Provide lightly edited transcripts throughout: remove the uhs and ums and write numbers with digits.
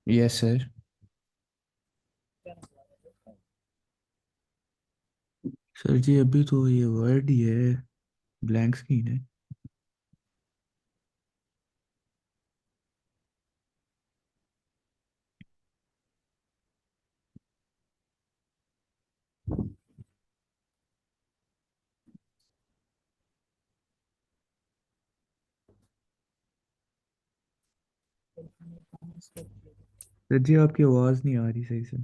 Yes sir. Sir जी अभी तो ये वर्ड ही है, ब्लैंक स्क्रीन है। सर जी आपकी आवाज़ नहीं आ रही सही से।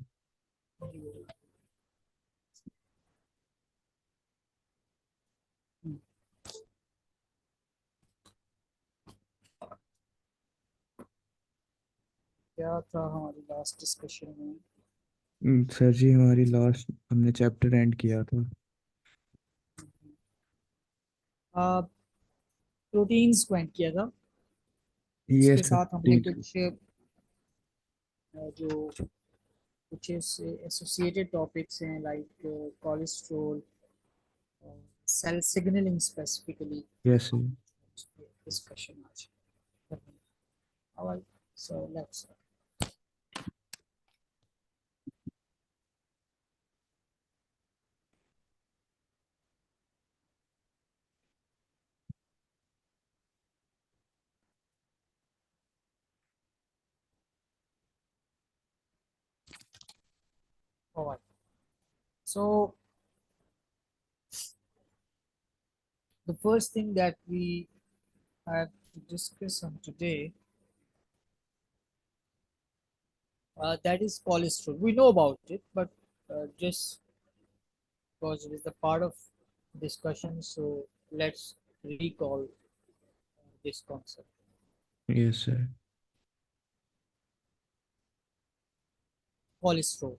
क्या था हमारी लास्ट डिस्कशन में? सर जी हमारी लास्ट हमने चैप्टर एंड किया था। प्रोटीन्स को एंड किया था। यस उसके सर साथ हमने ठीक। कुछ जो कुछ एसोसिएटेड टॉपिक्स हैं like cholesterol, cell signaling specifically yes sir. Discussion आज करनी है। Alright, so let's alright. So the first thing that we have to discuss on today, that is cholesterol. We know about it, but just because it is the part of discussion, so let's recall this concept. Yes sir. Cholesterol.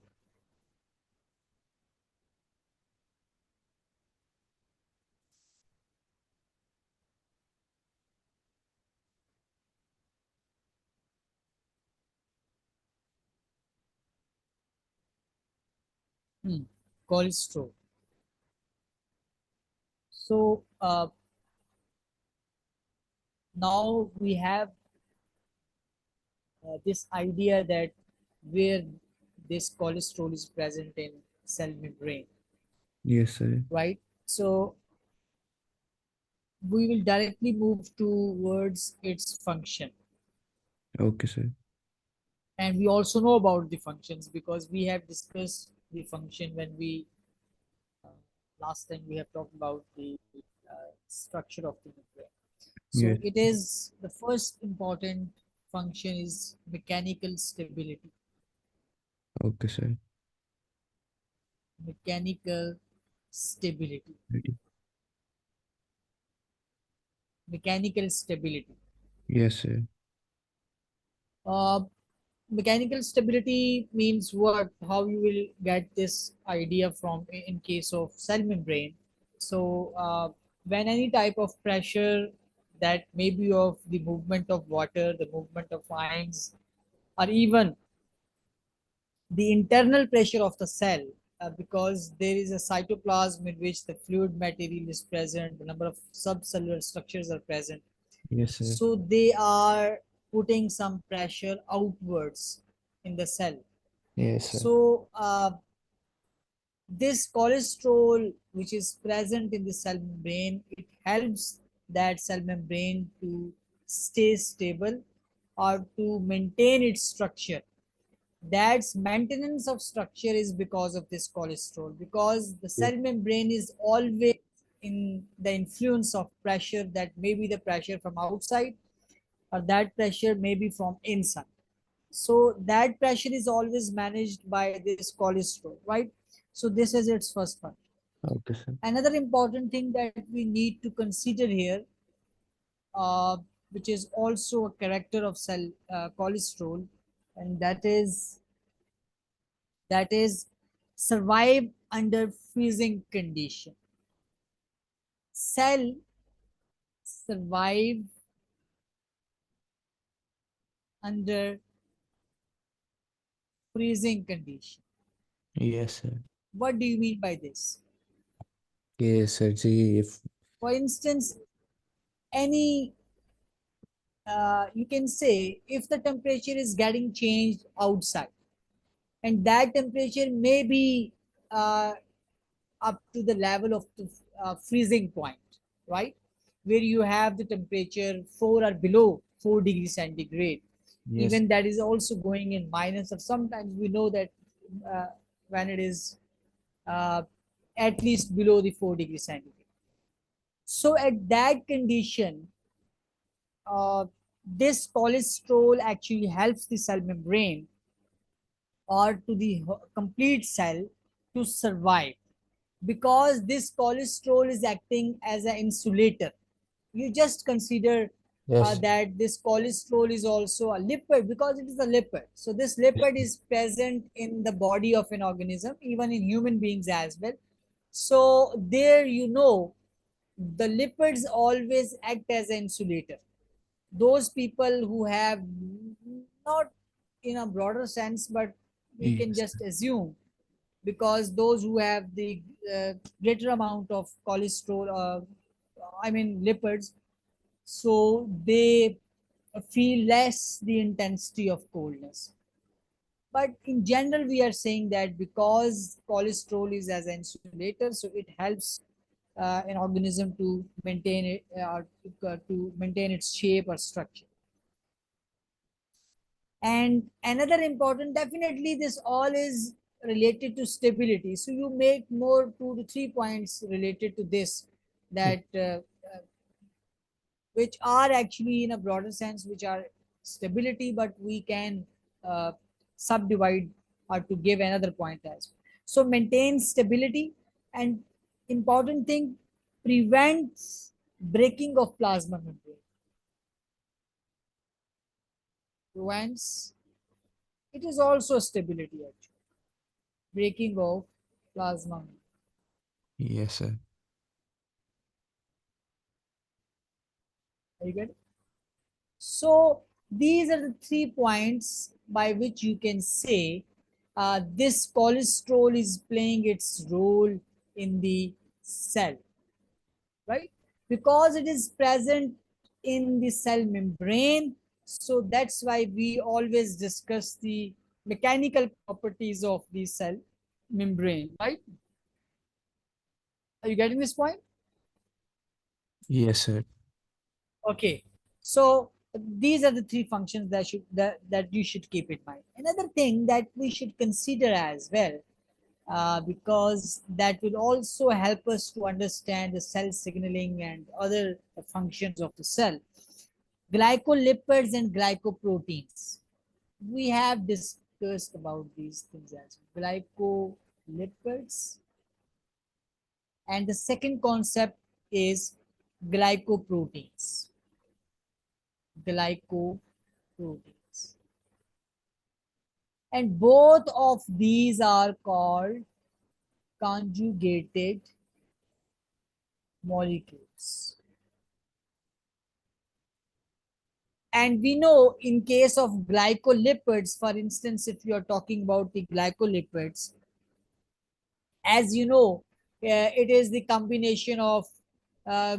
Cholesterol. So now we have this idea that where this cholesterol is present in cell membrane, yes sir. right? So we will directly move towards its function, okay sir. and we also know about the functions because we have discussed the function when we uh, last time we have talked about the structure of the membrane. So yes. it is the first important function is mechanical stability. Okay sir. Mechanical stability. Ready. Mechanical stability. Yes sir. uh, Mechanical stability means what? How you will get this idea from in case of cell membrane. So when any type of pressure that may be of the movement of water, the movement of ions, or even the internal pressure of the cell, because there is a cytoplasm in which the fluid material is present, the number of subcellular structures are present, yes sir. so they are putting some pressure outwards in the cell. Yes sir. So this cholesterol which is present in the cell membrane, it helps that cell membrane to stay stable or to maintain its structure. That's maintenance of structure is because of this cholesterol, because the cell membrane is always in the influence of pressure, that may be the pressure from outside or that pressure may be from inside. So that pressure is always managed by this cholesterol, right? So this is its first part. Okay sir. Another important thing that we need to consider here, uh, which is also a character of cell cholesterol, and that is survive under freezing condition. Cell survive under freezing condition. Yes sir. What do you mean by this? ये sir ji For instance, any you can say if the temperature is getting changed outside, and that temperature may be uh, up to the level of the freezing point, right? Where you have the temperature 4 or below 4 degrees centigrade. Yes. Even that is also going in minus, or sometimes we know that uh, when it is uh, at least below the 4 degrees centigrade. So at that condition, uh, this cholesterol actually helps the cell membrane or to the complete cell to survive, because this cholesterol is acting as an insulator. You just consider Yes. that this cholesterol is also a lipid, because it is a lipid. So this lipid is present in the body of an organism, even in human beings as well. So there, the lipids always act as an insulator. Those people who have, not in a broader sense, but we can Yes. just assume, because those who have the greater amount of cholesterol, I mean lipids, so they feel less the intensity of coldness. But in general, we are saying that because cholesterol is as an insulator, so it helps an organism to maintain it, to maintain its shape or structure. And another important, definitely this all is related to stability. So you make more 2 to 3 points related to this, that which are actually in a broader sense, which are stability, but we can uh, subdivide or to give another point as well. So maintain stability, and important thing, prevents breaking of plasma membrane. Prevents, it is also stability actually, breaking of plasma membrane. Yes, sir. Are you get it? So these are the 3 points by which you can say this cholesterol is playing its role in the cell, right? Because it is present in the cell membrane. So that's why we always discuss the mechanical properties of the cell membrane, right? Are you getting this point? Yes, sir. Okay, so these are the 3 functions that you should keep in mind. Another thing that we should consider as well, because that will also help us to understand the cell signaling and other functions of the cell. Glycolipids and glycoproteins. We have discussed about these things as well. Glycolipids, and the second concept is glycoproteins. Glycoproteins. And both of these are called conjugated molecules. And we know in case of glycolipids, for instance, if you are talking about the glycolipids, as you know, it is the combination of uh,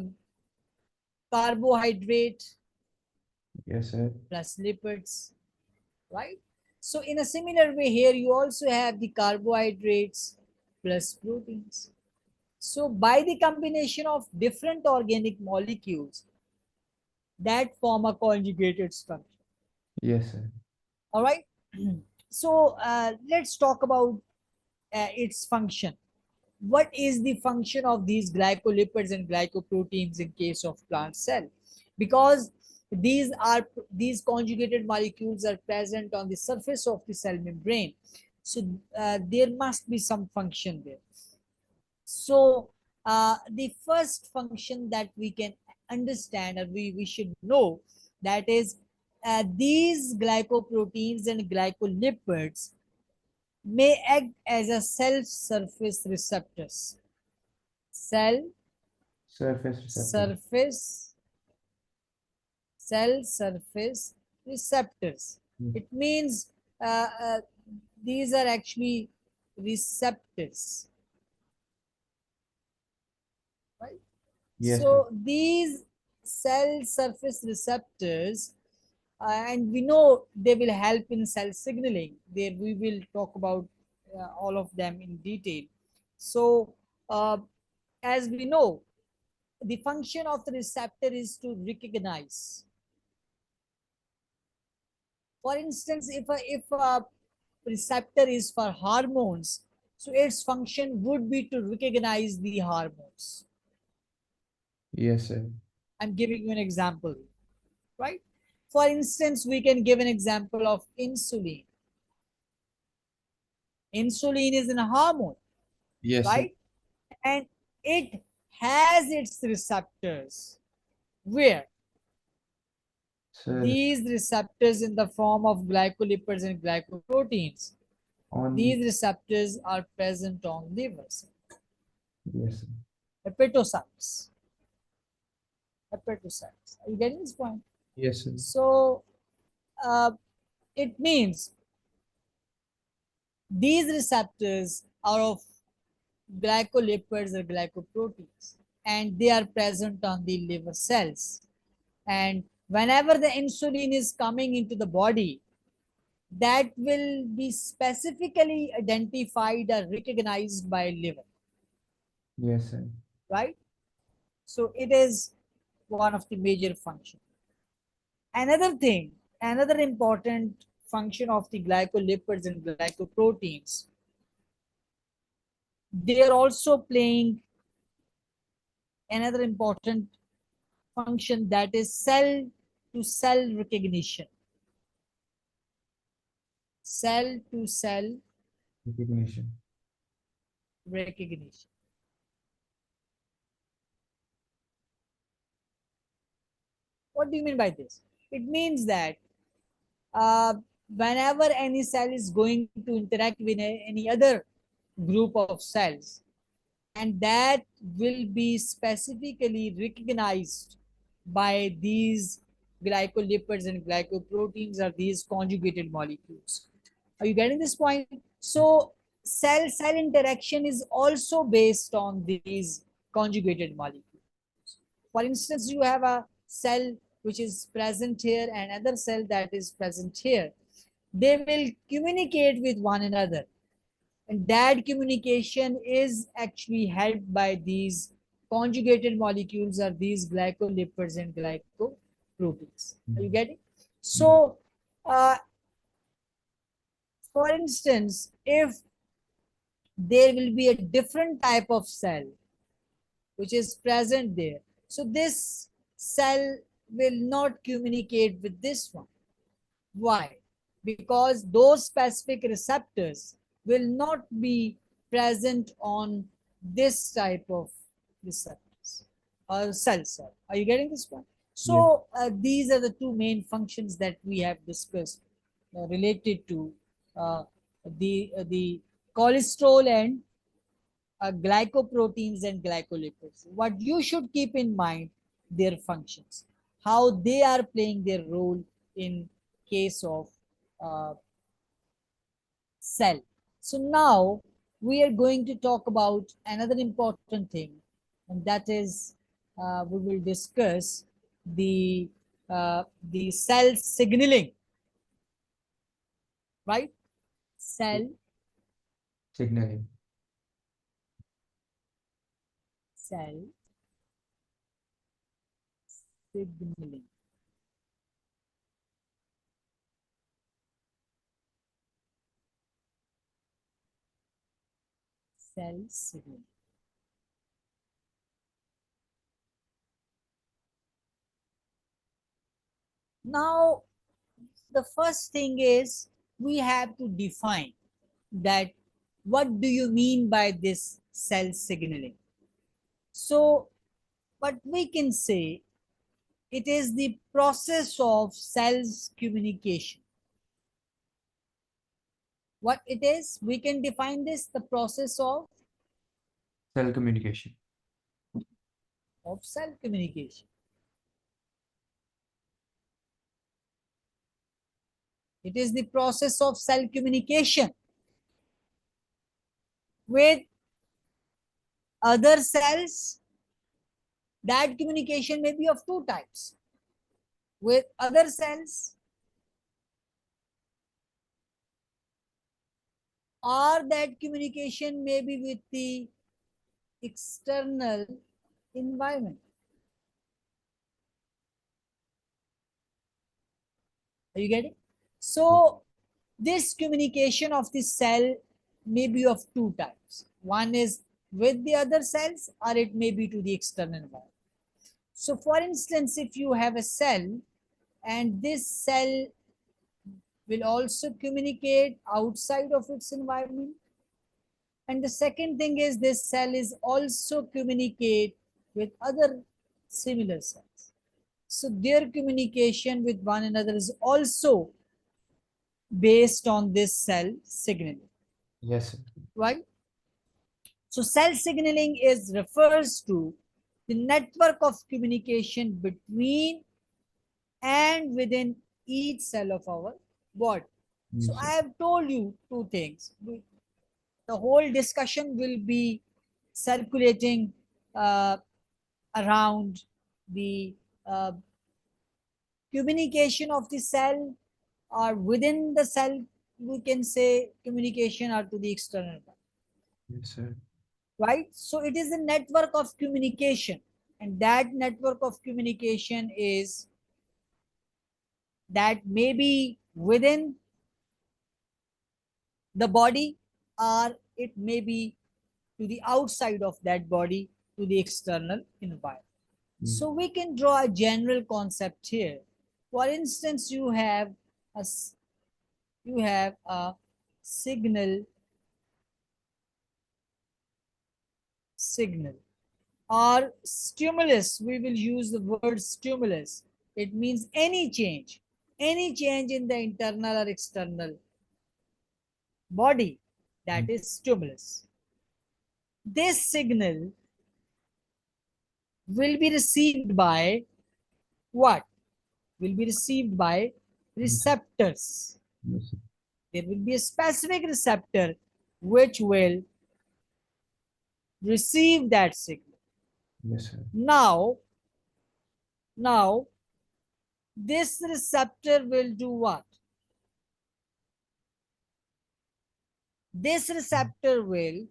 carbohydrate Yes, sir. plus lipids, right? So in a similar way here, you also have the carbohydrates plus proteins. So by the combination of different organic molecules that form a conjugated structure. Yes, sir. All right. So let's talk about its function. What is the function of these glycolipids and glycoproteins in case of plant cell? Because these conjugated molecules are present on the surface of the cell membrane, so there must be some function there. So the first function that we can understand, or we should know, that is these glycoproteins and glycolipids may act as a cell surface receptors. Cell Surface receptor. surface, cell surface receptors. Mm. It means these are actually receptors, right? Yes, sir. So these cell surface receptors, and we know they will help in cell signaling. There we will talk about all of them in detail. So, as we know, the function of the receptor is to recognize. For instance, if a receptor is for hormones, so its function would be to recognize the hormones. Yes, sir. I'm giving you an example, right? For instance, we can give an example of insulin. Insulin is a hormone, Yes, sir. right? And it has its receptors. Where? Sir, These receptors in the form of glycolipids and glycoproteins. on. These receptors are present on liver cells, Yes, sir. hepatocytes. Hepatocytes. Are you getting this point? Yes, sir. So uh, it means these receptors are of glycolipids or glycoproteins, and they are present on the liver cells. And whenever the insulin is coming into the body, that will be specifically identified or recognized by liver, Yes, sir. right? So it is one of the major functions. Another thing, another important function of the glycolipids and glycoproteins, they are also playing another important function, that is cell to cell recognition. Cell to cell Recognition. recognition. What do you mean by this? It means that uh, whenever any cell is going to interact with any other group of cells, and that will be specifically recognized by these glycolipids and glycoproteins, or these conjugated molecules. Are you getting this point? So cell cell interaction is also based on these conjugated molecules. For instance, you have a cell which is present here and another cell that is present here. They will communicate with one another, and that communication is actually helped by these conjugated molecules, or these glycolipids and glycoproteins. Are you getting? Yes. So, uh, for instance, if there will be a different type of cell which is present there, so this cell will not communicate with this one. Why? Because those specific receptors will not be present on this type of receptors or cells. Are you getting this point? Yes. So these are the two main functions that we have discussed related to uh, the cholesterol and glycoproteins and glycolipids. What you should keep in mind, their functions, how they are playing their role in case of uh, cell. So now we are going to talk about another important thing, and that is we will discuss the cell signaling, right? Cell Signaling. cell signaling. Cell signaling. Now, the first thing is we have to define that what do you mean by this cell signaling. So what we can say, it is the process of cells communication. What it is, we can define this, the process Cell communication. of cell communication. It is the process of cell communication with other cells That communication may be of two types: with other cells, or that communication may be with the external environment. Are you getting? So this communication of the cell may be of two types. One is with the other cells, or it may be to the external environment. So for instance, if you have a cell and this cell will also communicate outside of its environment. And the second thing is this cell is also communicate with other similar cells. So their communication with one another is also based on this cell signaling. Yes, sir. Right? So cell signaling is refers to the network of communication between and within each cell of our body. So Yes, I sir. have told you two things. The whole discussion will be circulating around the uh, communication of the cell, or within the cell, we can say communication or to the external one, Yes, sir. right? So it is a network of communication, and that network of communication is that may be within the body, or it may be to the outside of that body, to the external environment. So we can draw a general concept here. For instance, you have a signal signal or stimulus. We will use the word stimulus. It means any change in the internal or external body, that is stimulus. This signal will be received by what? Will be received by receptors. Yes, sir. There will be a specific receptor which will receive that signal. Yes, sir. Now this receptor will do what? This receptor will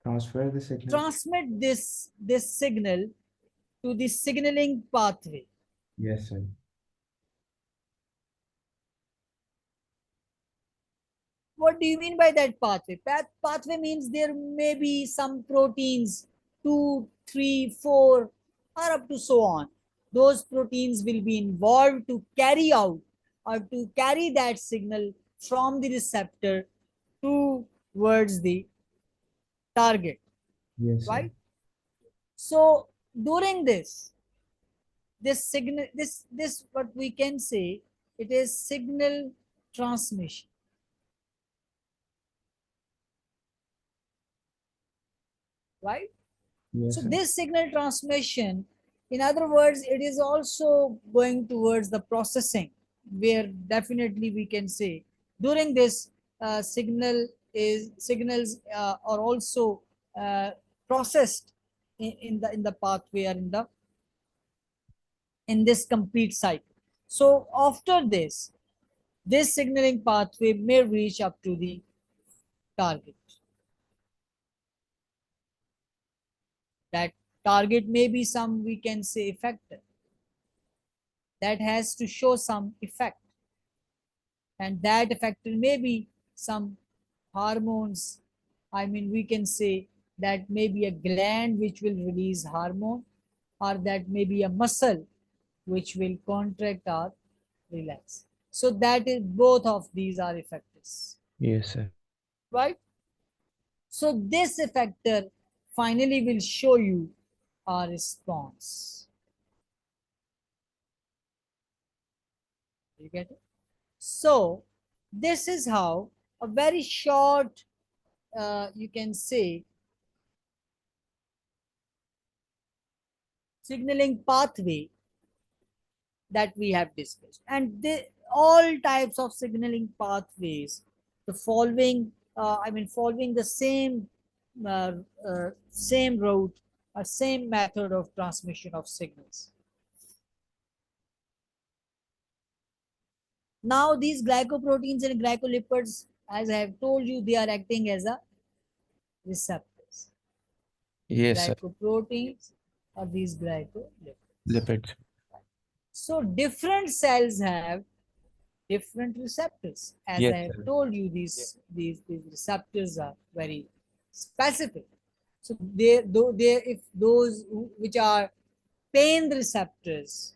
Transfer the signal. transmit this signal to the signaling pathway. Yes, sir. What do you mean by that pathway? Pathway means there may be some proteins, 2, 3, 4, or up to so on. Those proteins will be involved to carry out or to carry that signal from the receptor towards the target, Yes, sir. right? So during this signal, this what we can say, it is signal transmission. Right? Yes, So sir. this signal transmission, in other words, it is also going towards the processing, where definitely we can say during this signals are also processed in the pathway, or in this complete cycle. So after this signaling pathway may reach up to the target. That target may be some, we can say, effector that has to show some effect, and that effector may be some hormones. I mean, we can say that may be a gland which will release hormone, or that may be a muscle which will contract or relax. So that is, both of these are effectors, Yes, sir. right? So this effector finally will show you a response. You get it? So this is how a very short, you can say, signaling pathway that we have discussed. And all types of signaling pathways, the following, following the same route, a same method of transmission of signals. Now these glycoproteins and glycolipids, as I have told you, they are acting as a receptors. Yes, sir. Glycoproteins or these glycolipids. Lipids. So different cells have different receptors. As Yes, I have sir. told you, these receptors are very specific. So they if those which are pain receptors,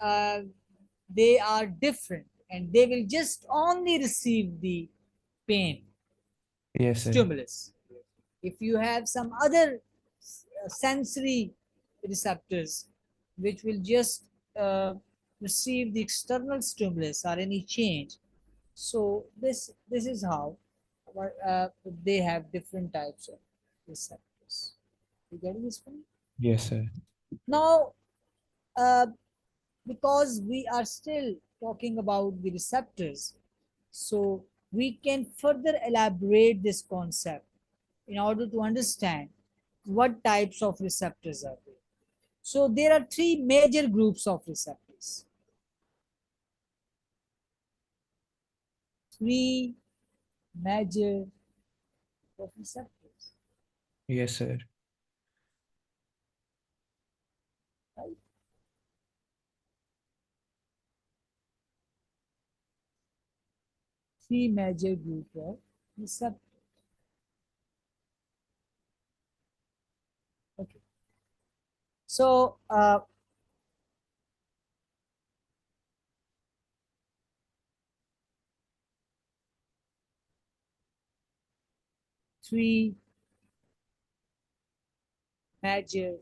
uh, they are different and they will just only receive the pain Yes, sir. stimulus. If you have some other sensory receptors which will just receive the external stimulus or any change, so this is how they have different types of receptors. You getting this point? Yes, sir. Now, uh, because we are still talking about the receptors, so we can further elaborate this concept in order to understand what types of receptors are there. So there are three major groups of receptors. Three major of receptors, Yes, sir. right? Three major group of receptors. Okay. So three major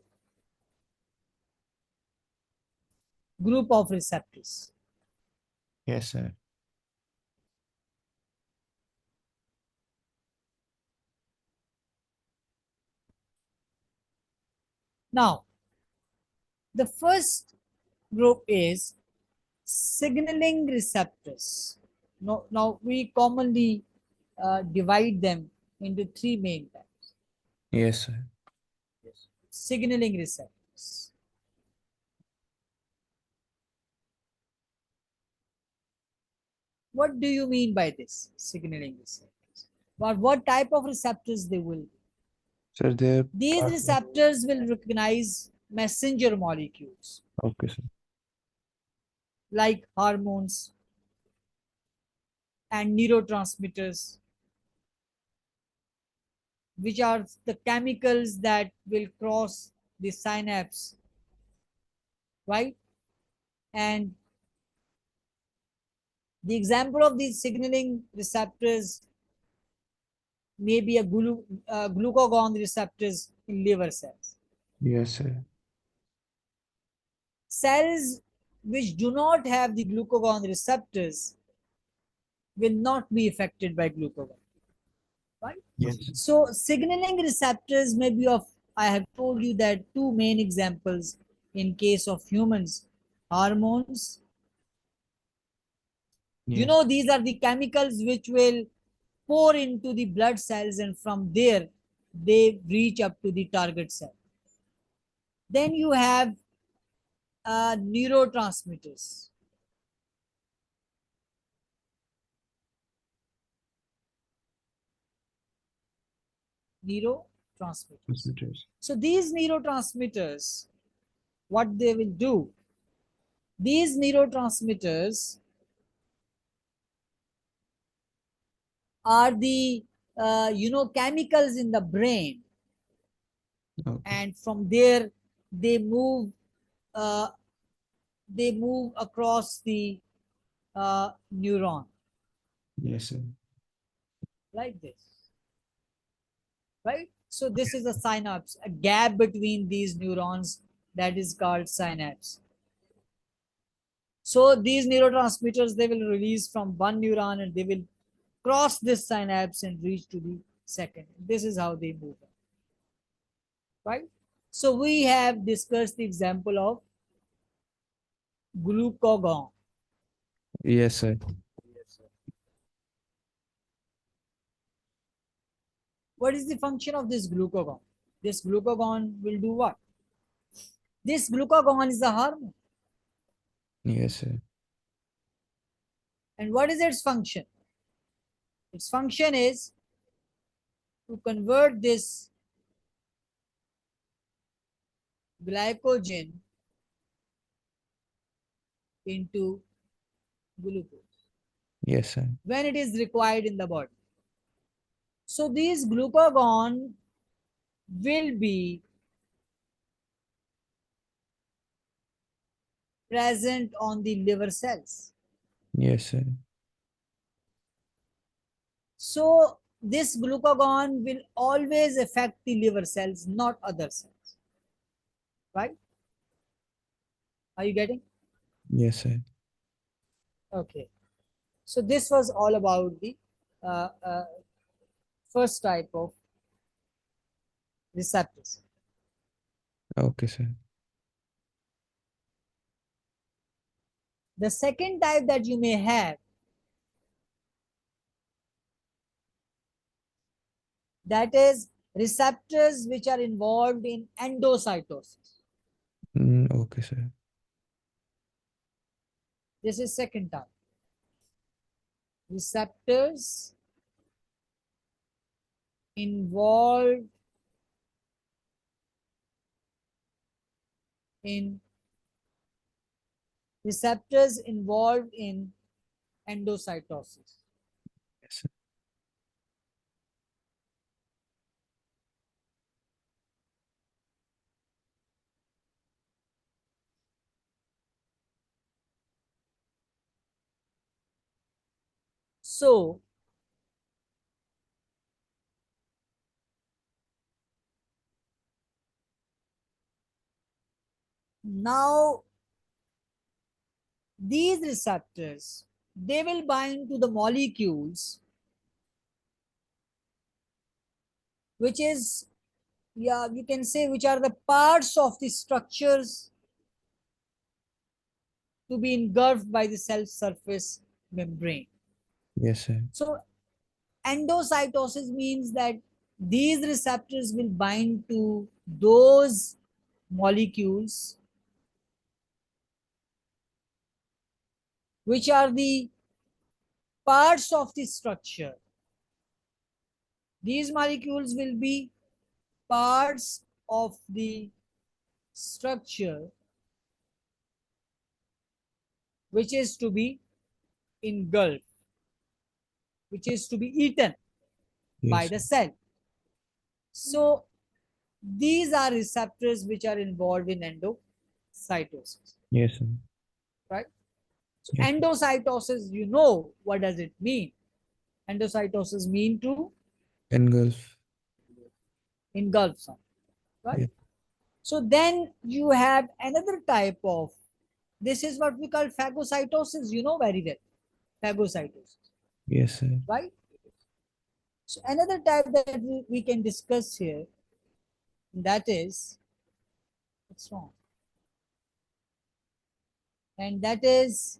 group of receptors. Yes, sir. Now, the first group is signaling receptors. Now we commonly divide them into three main types. Yes, sir. Signaling receptors. What do you mean by this signaling receptors? What type of receptors they will be? Sir, they're These part of. receptors will recognize messenger molecules Okay, sir. like hormones and neurotransmitters, which are the chemicals that will cross the synapse, right? And the example of these signaling receptors may be a glucagon receptors in liver cells. Yes, sir. Cells which do not have the glucagon receptors will not be affected by glucagon, right? Yes. So signaling receptors may be of, I have told you that two main examples in case of humans, hormones. You Yes. know, these are the chemicals which will pour into the blood cells and from there they reach up to the target cell. Then you have neurotransmitters. Neurotransmitters. Transmitters. So these neurotransmitters, what they will do, these neurotransmitters are the chemicals in the brain, Okay. and from there they move uh, they move across the neuron Yes, sir. like this, right? So this is a synapse, a gap between these neurons, that is called synapse. So these neurotransmitters, they will release from one neuron and they will cross this synapse and reach to the second. This is how they move, right? So we have discussed the example of glucagon. Yes, sir. What is the function of this glucagon? This glucagon will do what? This glucagon is a hormone. Yes, sir. And what is its function? Its function is to convert this glycogen into glucose Yes, sir. when it is required in the body. So these glucagon will be present on the liver cells. Yes, sir. So this glucagon will always affect the liver cells, not other cells. Right? Are you getting? Yes, sir. Okay. So this was all about the uh, uh, first type of receptors. Okay, sir. The second type that you may have, that is receptors which are involved in endocytosis. Okay, sir. This is second type. Receptors involved in endocytosis. Yes, sir. So now these receptors, they will bind to the molecules which is, yeah, you can say, which are the parts of the structures to be engulfed by the cell surface membrane. Yes, sir. So endocytosis means that these receptors will bind to those molecules which are the parts of the structure. These molecules will be parts of the structure which is to be engulfed, which is to be eaten by Yes, the sir. cell. So these are receptors which are involved in endocytosis, Yes, sir. right? So Yes, sir. endocytosis, you know, what does it mean? Endocytosis mean to Engulf. engulf something, right? Yeah. So then you have another type of, this is what we call phagocytosis, you know very well, phagocytosis, Yes, sir. right? So another type that we can discuss here, that is, what's wrong? And that is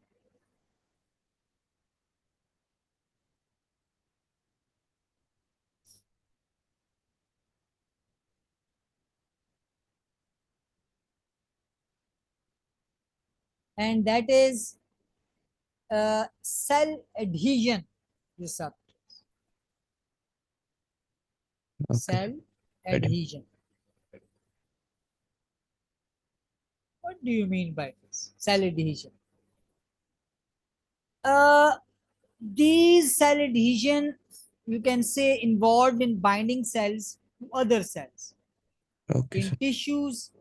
and that is cell adhesion receptor. Okay, sir. Cell Got it. adhesion. What do you mean by this? Cell adhesion. Uh, these cell adhesion, you can say, involved in binding cells to other cells Okay, in sir. tissues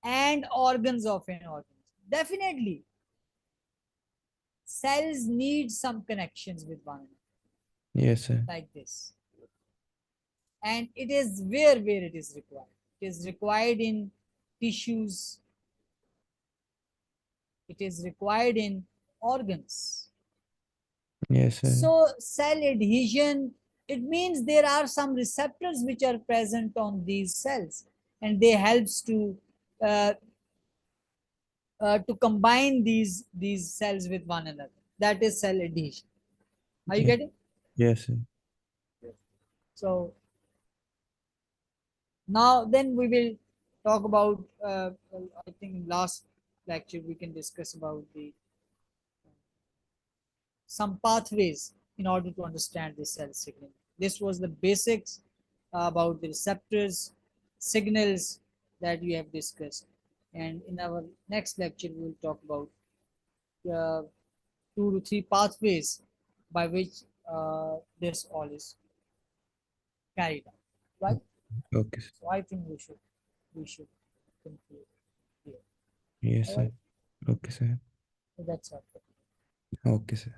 and organs of an organism. Definitely, cells need some connections with one another, Yes, sir. like this. And it is where it is required. It is required in tissues. It is required in organs. Yes, sir. So cell adhesion, it means there are some receptors which are present on these cells, and they helps uh, to combine these cells with one another. That is cell adhesion. Are you Yeah. getting? Yes, sir. So Now then we will talk about well, I think in last lecture we can discuss about the some pathways in order to understand the cell signal. This was the basics about the receptors, signals that we have discussed. And in our next lecture, we will talk about uh, 2 to 3 pathways by which this all is carried out. Right? Okay, sir. So I think we should conclude here. Yes, All sir. right. Okay, sir. So that's all. Okay, sir.